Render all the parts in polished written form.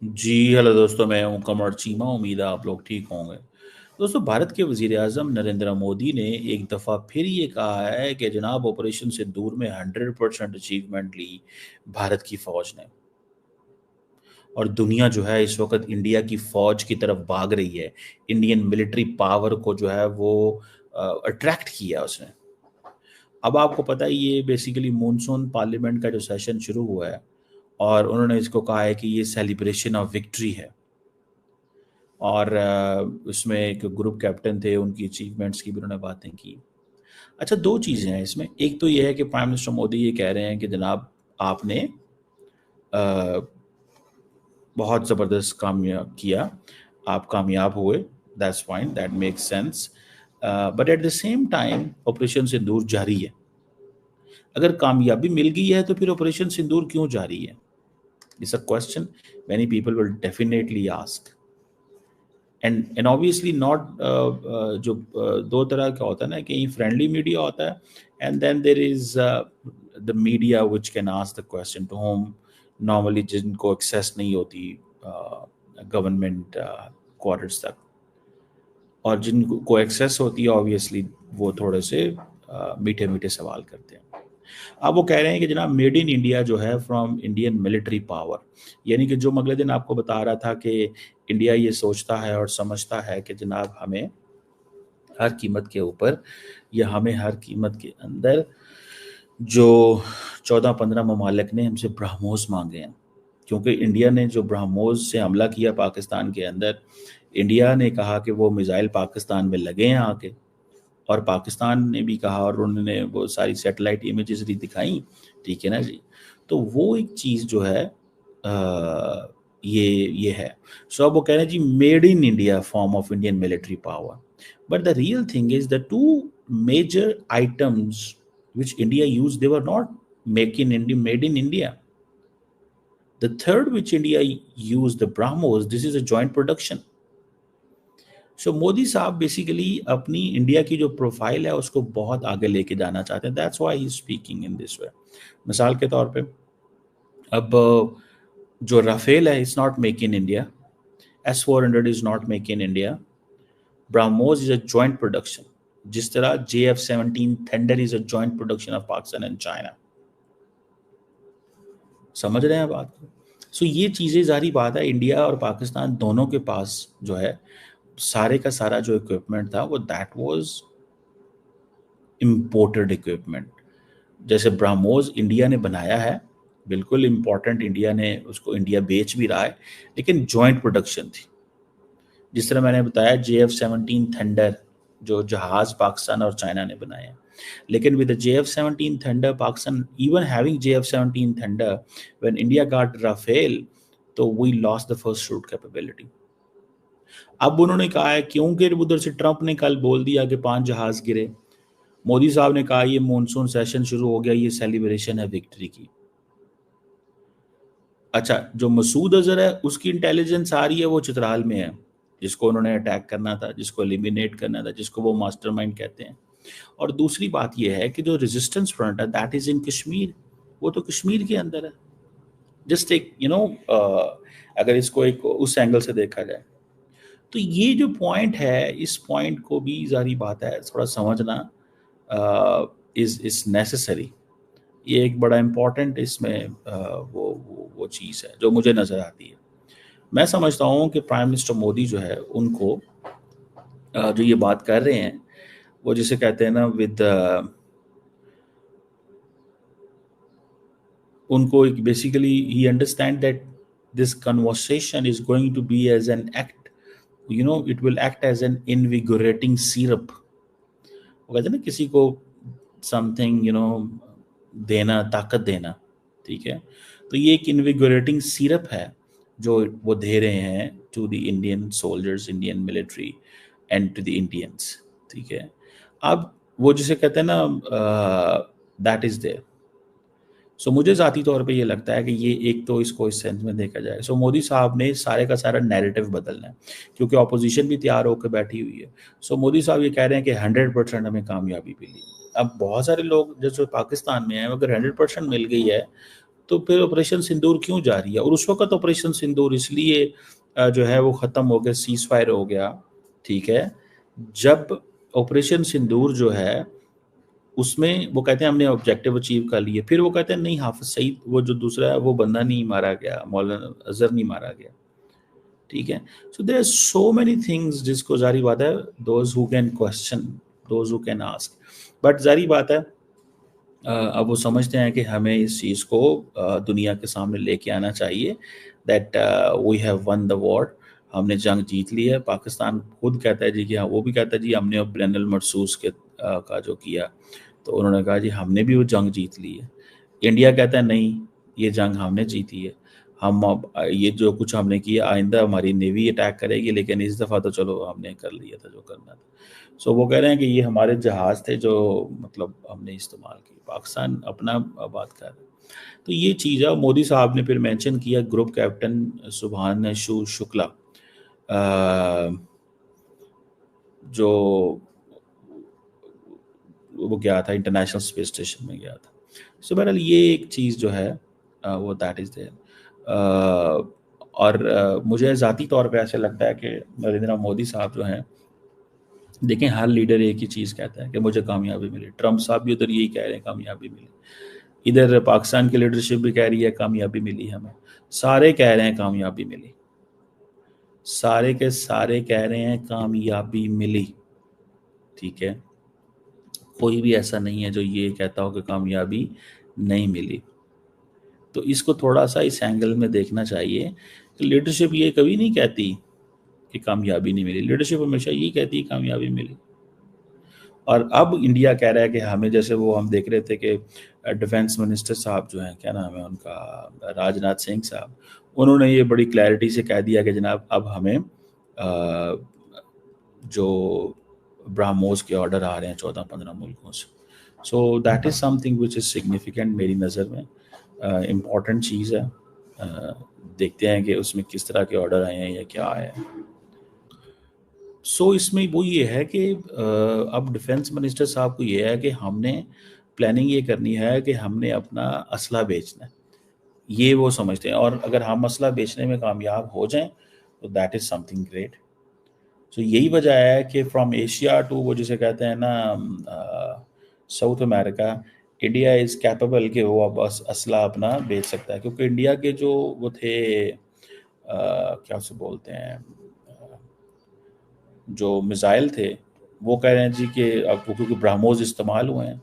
जी hello दोस्तों, मैं हूं कमर चीमा। उम्मीद है आप लोग ठीक होंगे। दोस्तों, भारत के वजीर आजम नरेंद्र मोदी ने एक दफ़ा फिर ये कहा है कि जनाब ऑपरेशन सिंदूर में 100% अचीवमेंट ली भारत की फ़ौज ने। और दुनिया जो है इस वक्त इंडिया की फ़ौज की तरफ भाग रही है। इंडियन मिलिट्री पावर को जो है वो अट्रैक्ट किया उसने। अब आपको पता ही, ये बेसिकली मानसून पार्लियामेंट का जो सेशन शुरू हुआ है और उन्होंने इसको कहा है कि ये सेलिब्रेशन ऑफ विक्ट्री है। और उसमें एक ग्रुप कैप्टन थे, उनकी अचीवमेंट्स की भी उन्होंने बातें की। अच्छा, दो चीज़ें हैं इसमें। एक तो ये है कि प्राइम मिनिस्टर मोदी ये कह रहे हैं कि जनाब आपने अ, बहुत ज़बरदस्त कामयाब किया, आप कामयाब हुए। That's fine, that makes sense. But at the same time operation Sindoor जारी है। अगर कामयाबी मिल गई है तो फिर ऑपरेशन सिंदूर क्यों जारी है? It's a question many people will definitely ask. And obviously not, जो दो तरह का होता है ना, कि फ्रेंडली मीडिया होता है and then there is the media which can ask the question to whom normally जिनको एक्सेस नहीं होती गवर्नमेंट क्वार्टर्स तक, और जिनको एक्सेस होती है ऑब्वियसली वो थोड़े से मीठे मीठे सवाल करते हैं। अब वो कह रहे हैं कि जनाब मेड इन इंडिया जो है फ्रॉम इंडियन मिलिट्री पावर, यानी कि जो मैं अगले दिन आपको बता रहा था कि इंडिया ये सोचता है और समझता है कि जनाब हमें हर कीमत के ऊपर या हमें हर कीमत के अंदर जो 14-15 ममालिक ने हमसे ब्रह्मोस मांगे हैं, क्योंकि इंडिया ने जो ब्रह्मोस से हमला किया पाकिस्तान के अंदर, इंडिया ने कहा कि वो मिसाइल पाकिस्तान में लगे हैं आके, और पाकिस्तान ने भी कहा और उन्होंने वो सारी सैटेलाइट इमेजेस भी दिखाई। ठीक है ना जी? तो वो एक चीज़ जो है ये है। सो अब वो कह रहे हैं जी made in India form of Indian military power. But the real thing is the two major items which India used, they were not made in India. The third which India used, the BrahMos, this is a joint production. सो मोदी साहब basically अपनी India की जो profile है उसको बहुत आगे लेके जाना चाहते हैं। That's why he is speaking in this way. मिसाल के तौर पे, अब जो राफेल है it's not make in India, S-400 is not make in India, BrahMos is a joint production. जिस तरह JF-17 thunder is a joint production of Pakistan and China. समझ रहे हैं बात को? सो ये चीज़ें, जारी बात है, इंडिया और पाकिस्तान दोनों के पास जो है सारे का सारा जो इक्विपमेंट था वो दैट वाज इम्पोर्टेड इक्विपमेंट। जैसे ब्रह्मोस इंडिया ने बनाया है, बिल्कुल इम्पोर्टेंट, इंडिया ने उसको इंडिया बेच भी रहा है, लेकिन जॉइंट प्रोडक्शन थी। जिस तरह मैंने बताया JF-17 थंडर जो जहाज पाकिस्तान और चाइना ने बनाए हैं, लेकिन with JF-17 thunder Pakistan even having JF-17 thunder, when India got Rafale, तो we lost the first shoot capability. अब उन्होंने कहा है, क्योंकि उधर से ट्रंप ने कल बोल दिया कि 5 जहाज गिरे, मोदी साहब ने कहा ये मॉनसून सेशन शुरू हो गया, ये सेलिब्रेशन है विक्ट्री की। अच्छा, जो मसूद अजहर है उसकी इंटेलिजेंस आ रही है, वो चित्राल में है, जिसको उन्होंने अटैक करना था, जिसको एलिमिनेट करना था, जिसको वो मास्टरमाइंड कहते हैं। और दूसरी बात यह है कि जो रेजिस्टेंस फ्रंट है दैट इज इन कश्मीर, वो तो कश्मीर के अंदर है। जस्ट एक अगर इसको एक उस एंगल से देखा जाए, तो ये जो पॉइंट है, इस पॉइंट को भी जारी बात है थोड़ा समझना इज नेसेसरी। ये एक बड़ा इम्पॉर्टेंट इसमें वो चीज़ है जो मुझे नज़र आती है। मैं समझता हूँ कि प्राइम मिनिस्टर मोदी जो है उनको जो ये बात कर रहे हैं, वो जिसे कहते हैं ना विद उनको बेसिकली ही understand that this conversation is going to be as an act, it will act as an invigorating syrup. वो कहते हैं ना किसी को समथिंग देना, ताकत देना। ठीक है, तो ये एक इनविगोरेटिंग सिरप है जो वो दे रहे हैं to the Indian soldiers, Indian military and to the Indians. ठीक है, अब वो जिसे कहते हैं ना दैट इज देयर। सो मुझे ज़ाती तौर पे ये लगता है कि ये एक तो इसको इस सेंस में देखा जाए, सो मोदी साहब ने सारे का सारा नैरेटिव बदलना है, क्योंकि अपोजिशन भी तैयार होकर बैठी हुई है। सो मोदी साहब ये कह रहे हैं कि 100% हमें कामयाबी मिली। अब बहुत सारे लोग जैसे पाकिस्तान में हैं, अगर 100% मिल गई है तो फिर ऑपरेशन सिंदूर क्यों जारी है? और उस वक़्त ऑपरेशन सिंदूर इसलिए जो है वो ख़त्म हो गया, सीज़ फायर हो गया, ठीक है? जब ऑपरेशन सिंदूर जो है, उसमें वो कहते हैं हमने ऑब्जेक्टिव अचीव कर लिए। फिर वो कहते हैं नहीं, हाफ़िज़ सईद वो जो दूसरा है वो बंदा नहीं मारा गया, मौलाना अज़हर नहीं मारा गया, ठीक है? So there are so many things जिसको ज़ाहिर बात है those who can question, those who can ask. But ज़ाहिर बात है अब वो समझते हैं कि हमें इस चीज़ को दुनिया के सामने लेके आना चाहिए that we have won the war, हमने जंग जीत ली है। पाकिस्तान खुद कहता है जी कि हाँ, वो भी कहता है जी हमने अब जनरल मरसूस के का जो किया, तो उन्होंने कहा जी हमने भी वो जंग जीत ली है। इंडिया कहता है नहीं, ये जंग हमने जीती है, हम अब ये जो कुछ हमने किया आइंदा हमारी नेवी अटैक करेगी, लेकिन इस दफ़ा तो चलो हमने कर लिया था जो करना था। सो वो कह रहे हैं कि ये हमारे जहाज़ थे जो मतलब हमने इस्तेमाल किए। पाकिस्तान अपना बात कर रहा है। तो ये चीज़ है। मोदी साहब ने फिर मेंशन किया ग्रुप कैप्टन सुभांशु शुक्ला, जो वो गया था इंटरनेशनल स्पेस स्टेशन में गया था। सो बहरहाल ये एक चीज़ जो है वो दैट इज़ देयर। और मुझे ज़ाती तौर पे ऐसे लगता है कि नरेंद्र मोदी साहब जो हैं, देखें हर लीडर एक ही चीज़ कहता है कि मुझे कामयाबी मिली। ट्रम्प साहब भी उधर यही कह रहे हैं कामयाबी मिली, इधर पाकिस्तान की लीडरशिप भी कह रही है कामयाबी मिली हमें, सारे कह रहे हैं कामयाबी मिली, सारे के सारे कह रहे हैं कामयाबी मिली, ठीक है? कोई भी ऐसा नहीं है जो ये कहता हो कि कामयाबी नहीं मिली। तो इसको थोड़ा सा इस एंगल में देखना चाहिए कि लीडरशिप ये कभी नहीं कहती कि कामयाबी नहीं मिली, लीडरशिप हमेशा यही कहती है कामयाबी मिली। और अब इंडिया कह रहा है कि हमें, जैसे वो हम देख रहे थे कि डिफेंस मिनिस्टर साहब जो हैं, क्या नाम है उनका, राजनाथ सिंह साहब, उन्होंने ये बड़ी क्लैरिटी से कह दिया कि जनाब अब हमें जो ब्राह्मोस के ऑर्डर आ रहे हैं 14-15 मुल्कों से। So that is something which is significant मेरी नज़र में, इम्पॉर्टेंट चीज़ है। देखते हैं कि उसमें किस तरह के ऑर्डर आए हैं या क्या आया है। सो इसमें वो ये है कि अब डिफेंस मिनिस्टर साहब को ये है कि हमने प्लानिंग ये करनी है कि हमने अपना असला बेचना है, ये वो समझते हैं। और अगर हम असला बेचने में कामयाब हो जाएं तो दैट इज़ समथिंग ग्रेट। सो यही वजह है कि फ्रॉम एशिया टू वो जिसे कहते हैं ना south America, India is capable कि वो अब असला अपना बेच सकता है, क्योंकि इंडिया के जो वो थे क्या उसे बोलते हैं, जो मिसाइल थे, वो कह रहे हैं जी कि अब क्योंकि ब्रह्मोस इस्तेमाल हुए हैं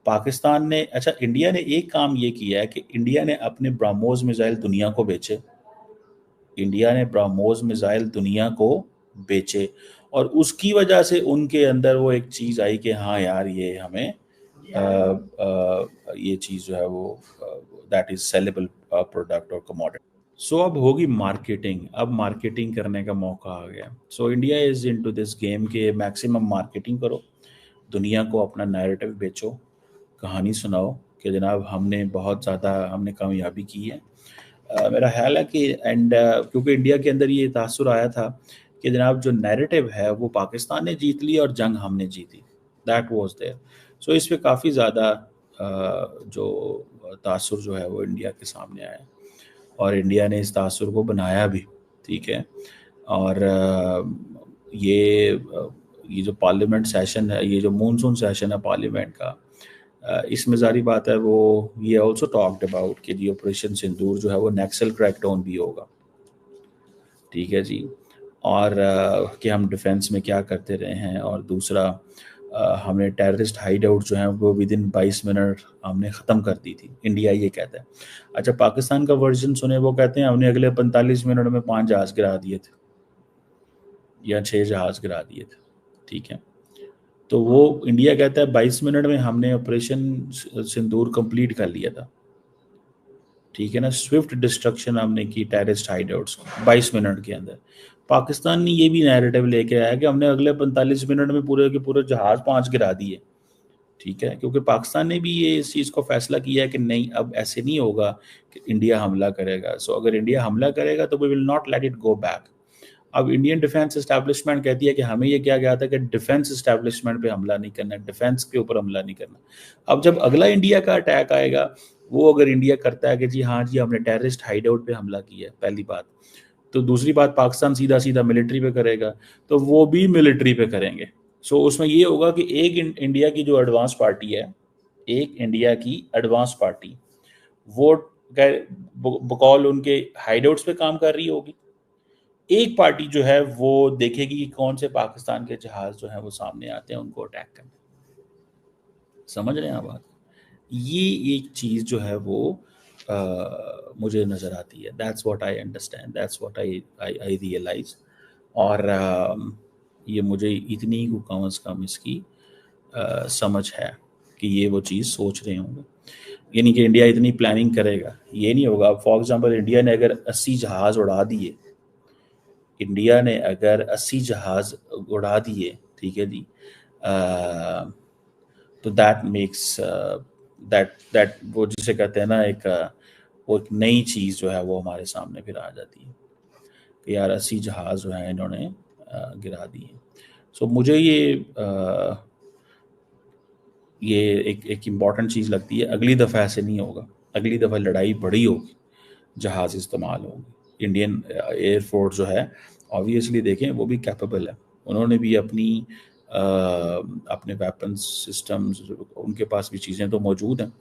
पाकिस्तान ने, अच्छा इंडिया ने एक काम ये किया है कि इंडिया ने अपने ब्रह्मोस मिसाइल दुनिया को बेचे, इंडिया ने ब्रह्मोस मिसाइल दुनिया को बेचे, और उसकी वजह से उनके अंदर वो एक चीज़ आई कि हाँ यार ये हमें ये चीज़ जो है वो दैट इज़ सेलेबल प्रोडक्ट और कमोडिटी। सो अब होगी मार्केटिंग, अब मार्केटिंग करने का मौका आ गया। So India is into this game के मैक्सिमम मार्केटिंग करो, दुनिया को अपना नैरेटिव बेचो, कहानी सुनाओ कि जनाब हमने बहुत ज़्यादा हमने कामयाबी की है। मेरा ख्याल है कि क्योंकि इंडिया के अंदर ये तासुर आया था कि जनाब जो नैरेटिव है वो पाकिस्तान ने जीत ली और जंग हमने जीती, दैट वाज देयर। सो इस पे काफ़ी ज़्यादा जो तासुर जो है वो इंडिया के सामने आया, और इंडिया ने इस तासुर को बनाया भी, ठीक है? और ये जो पार्लियामेंट सेशन है, ये जो मॉनसून सेशन है पार्लियामेंट का, इसमें ज़ाहिर बात है वो ये ऑल्सो टॉक्ड अबाउट कि जी ऑपरेशन सिंदूर जो है वो नक्सल क्रैकडाउन भी होगा, ठीक है जी। और कि हम डिफेंस में क्या करते रहे हैं, और दूसरा हमने टेररिस्ट हाइड आउट जो हैं वो विद इन 22 मिनट हमने ख़त्म कर दी थी, इंडिया ये कहता है। अच्छा पाकिस्तान का वर्जन सुने, वो कहते हैं हमने अगले 45 मिनट में 5 जहाज़ गिरा दिए थे या 6 जहाज़ गिरा दिए थे, ठीक है? तो वो इंडिया कहता है 22 मिनट में हमने ऑपरेशन सिंदूर कंप्लीट कर लिया था, ठीक है ना? स्विफ्ट डिस्ट्रक्शन हमने की टेररिस्ट हाइडआउट्स 22 मिनट के अंदर। पाकिस्तान ने ये भी नैरेटिव लेके आया कि हमने अगले 45 मिनट में पूरे के पूरे जहाज़ 5 गिरा दिए, ठीक है? क्योंकि पाकिस्तान ने भी ये इस चीज़ को फैसला किया है कि नहीं, अब ऐसे नहीं होगा कि इंडिया हमला करेगा। सो अगर इंडिया हमला करेगा तो we will not let it go back. अब इंडियन डिफेंस एस्टैब्लिशमेंट कहती है कि हमें ये क्या गया था कि डिफेंस एस्टैब्लिशमेंट पे हमला नहीं करना, डिफेंस के ऊपर हमला नहीं करना। अब जब अगला इंडिया का अटैक आएगा वो अगर इंडिया करता है कि जी हाँ जी हमने टेररिस्ट हाइड आउट पे हमला किया है, पहली बात, तो दूसरी बात पाकिस्तान सीधा सीधा मिलिट्री पे करेगा, तो वो भी मिलिट्री पे करेंगे। सो उसमें ये होगा कि एक इंडिया की जो एडवांस पार्टी है, एक इंडिया की एडवांस पार्टी, वो बकौल उनके हाइडआउट्स पे काम कर रही होगी। एक पार्टी जो है वो देखेगी कि कौन से पाकिस्तान के जहाज जो है वो सामने आते हैं, उनको अटैक करने। समझ रहे हैं आप बात? ये एक चीज जो है वो मुझे नजर आती है। That's what I understand, that's what I realise. और ये मुझे इतनी को कम अज कम इसकी समझ है कि ये वो चीज़ सोच रहे होंगे। यानी कि इंडिया इतनी प्लानिंग करेगा, ये नहीं होगा। फॉर एग्जांपल इंडिया ने अगर 80 जहाज उड़ा दिए, इंडिया ने अगर 80 जहाज उड़ा दिए, ठीक है जी, तो दैट मेक्स दैट दैट वो जिसे कहते हैं ना एक वो एक नई चीज़ जो है वो हमारे सामने फिर आ जाती है कि यार 80 जहाज जो है इन्होंने गिरा दिए। सो मुझे ये एक इम्पॉर्टेंट चीज़ लगती है। अगली दफ़ा ऐसे नहीं होगा, अगली दफ़ा लड़ाई बड़ी होगी, जहाज़ इस्तेमाल होंगे। इंडियन एयरफोर्स जो है ऑब्वियसली देखें वो भी कैपेबल है, उन्होंने भी अपने वेपन सिस्टम्स, उनके पास भी चीज़ें तो मौजूद हैं।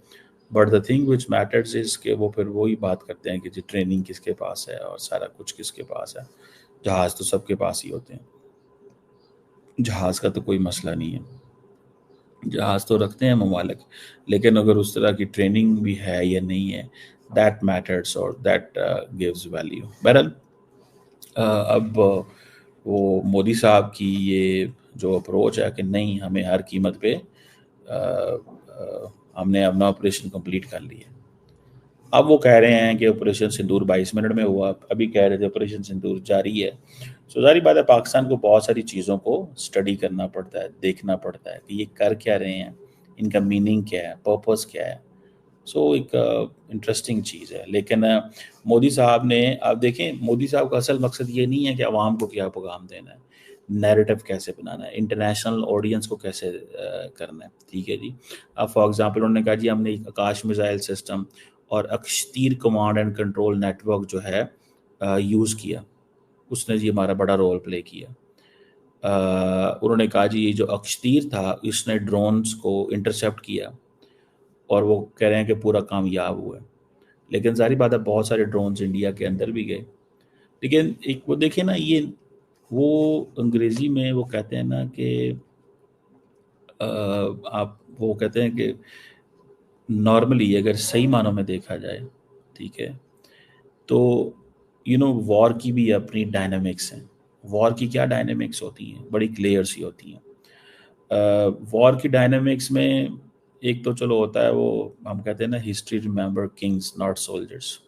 But the thing which matters is कि वो फिर वही बात करते हैं कि जी ट्रेनिंग किसके पास है और सारा कुछ किसके पास है। जहाज़ तो सबके पास ही होते हैं, जहाज़ का तो कोई मसला नहीं है, जहाज तो रखते हैं ममालिक, लेकिन अगर उस तरह की ट्रेनिंग भी है या नहीं है, दैट मैटर्स और दैट गिव्स वैल्यू। बहरहाल अब वो मोदी साहब की ये जो अप्रोच है कि नहीं हमें हर कीमत पे हमने अपना ऑपरेशन कंप्लीट कर लिया। अब वो कह रहे हैं कि ऑपरेशन सिंदूर 22 मिनट में हुआ, अभी कह रहे थे ऑपरेशन सिंदूर जारी है। सो जारी बात है, पाकिस्तान को बहुत सारी चीज़ों को स्टडी करना पड़ता है, देखना पड़ता है कि ये कर क्या रहे हैं, इनका मीनिंग क्या है, पर्पस क्या है। सो एक इंटरेस्टिंग चीज़ है। लेकिन मोदी साहब ने, आप देखें मोदी साहब का असल मकसद ये नहीं है कि आवाम को क्या पैगाम देना है, नैरेटिव कैसे बनाना है, इंटरनेशनल ऑडियंस को कैसे करना है, ठीक है जी। अब फॉर एग्जांपल उन्होंने कहा जी हमने एक आकाश मिसाइल सिस्टम और अक्षतीर कमांड एंड कंट्रोल नेटवर्क जो है यूज़ किया, उसने जी हमारा बड़ा रोल प्ले किया। उन्होंने कहा जी ये जो अक्षतीर था इसने ड्रोन्स को इंटरसेप्ट किया और वो कह रहे हैं कि पूरा कामयाब हुआ। लेकिन सारी बात है बहुत सारे ड्रोन्स इंडिया के अंदर भी गए। लेकिन एक वो देखिए ना, ये वो अंग्रेज़ी में वो कहते हैं ना कि आप वो कहते हैं कि नॉर्मली अगर सही मानों में देखा जाए, ठीक है, तो वॉर की भी अपनी डायनामिक्स हैं। वॉर की क्या डायनामिक्स होती हैं, बड़ी क्लियर सी होती हैं। वॉर की डायनामिक्स में एक तो चलो होता है वो हम कहते हैं ना history remember Kings not soldiers,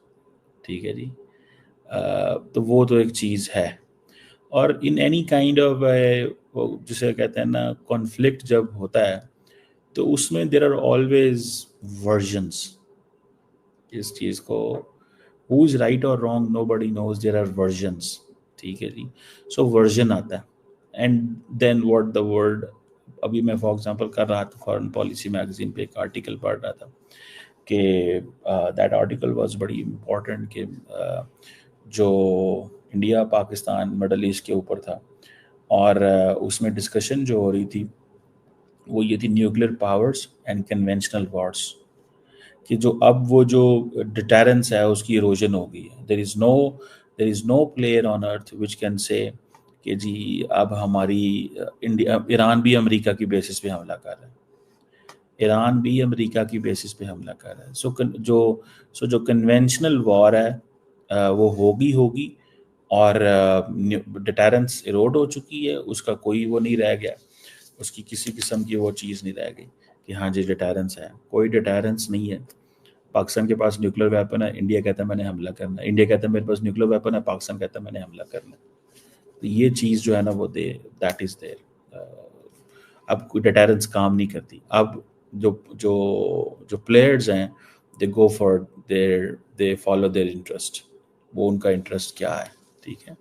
ठीक है जी। तो वो तो एक चीज़ है। और इन एनी काइंड ऑफ वो जिसे कहते हैं ना कॉन्फ्लिक्ट जब होता है तो उसमें देर आर ऑलवेज वर्जन्स। इस चीज़ को हु इज़ राइट और wrong nobody knows, there are versions, ठीक है जी। सो वर्जन आता है and then what the word. अभी मैं फॉर एग्जांपल कर रहा था फॉरेन पॉलिसी मैगजीन पे एक आर्टिकल पढ़ रहा था कि दैट आर्टिकल वाज बड़ी इम्पोर्टेंट कि जो इंडिया पाकिस्तान मिडल ईस्ट के ऊपर था और उसमें डिस्कशन जो हो रही थी वो ये थी nuclear powers and conventional Wars, कि जो अब वो जो डिटरेंस है उसकी इरोजन हो गई है। There is no player on earth which can say कि जी अब हमारी इंडिया, ईरान भी अमेरिका की बेसिस पे हमला कर रहा है, ईरान भी अमेरिका की बेसिस पे हमला कर रहा है। जो कन्वेंशनल वॉर है वो होगी और डिटरेंस इरोड हो चुकी है, उसका कोई वो नहीं रह गया, उसकी किसी किस्म की वो चीज़ नहीं रह गई कि हाँ जी डिटरेंस है। कोई डिटरेंस नहीं है। पाकिस्तान के पास न्यूक्लियर वेपन है, इंडिया कहता है मैंने हमला करना है, इंडिया कहता है मेरे पास न्यूक्लियर वेपन है, पाकिस्तान कहता है मैंने हमला करना है। तो ये चीज़ जो है ना वो दैट इज़ देयर। अब कोई डिटरेंस काम नहीं करती। अब जो जो जो प्लेयर्स हैं they go for they follow their interest, वो उनका इंटरेस्ट क्या है, ठीक है।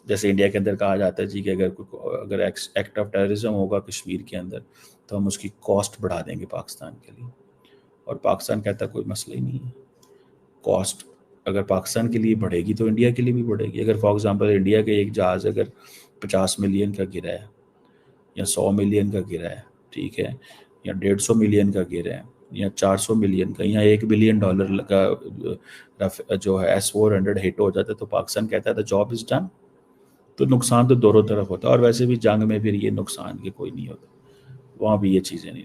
जैसे इंडिया के अंदर कहा जाता है जी कि अगर एक्ट ऑफ टेररिज्म होगा कश्मीर के अंदर तो हम उसकी कॉस्ट बढ़ा देंगे पाकिस्तान के लिए, और पाकिस्तान कहता कोई मसला ही नहीं है। कॉस्ट अगर पाकिस्तान के लिए बढ़ेगी तो इंडिया के लिए भी बढ़ेगी। अगर फॉर एग्जांपल इंडिया के एक जहाज़ अगर 50 मिलियन का गिरा है या 100 मिलियन का गिरा है, ठीक है, या 150 मिलियन का गिरा है या 400 मिलियन का या $1 बिलियन का जो है S-400 हिट हो जाता है, तो पाकिस्तान कहता है द जॉब इज़ डन। तो नुकसान तो दोनों तरफ होता है, और वैसे भी जंग में फिर ये नुकसान के कोई नहीं होता, वहाँ भी ये चीज़ें नहीं।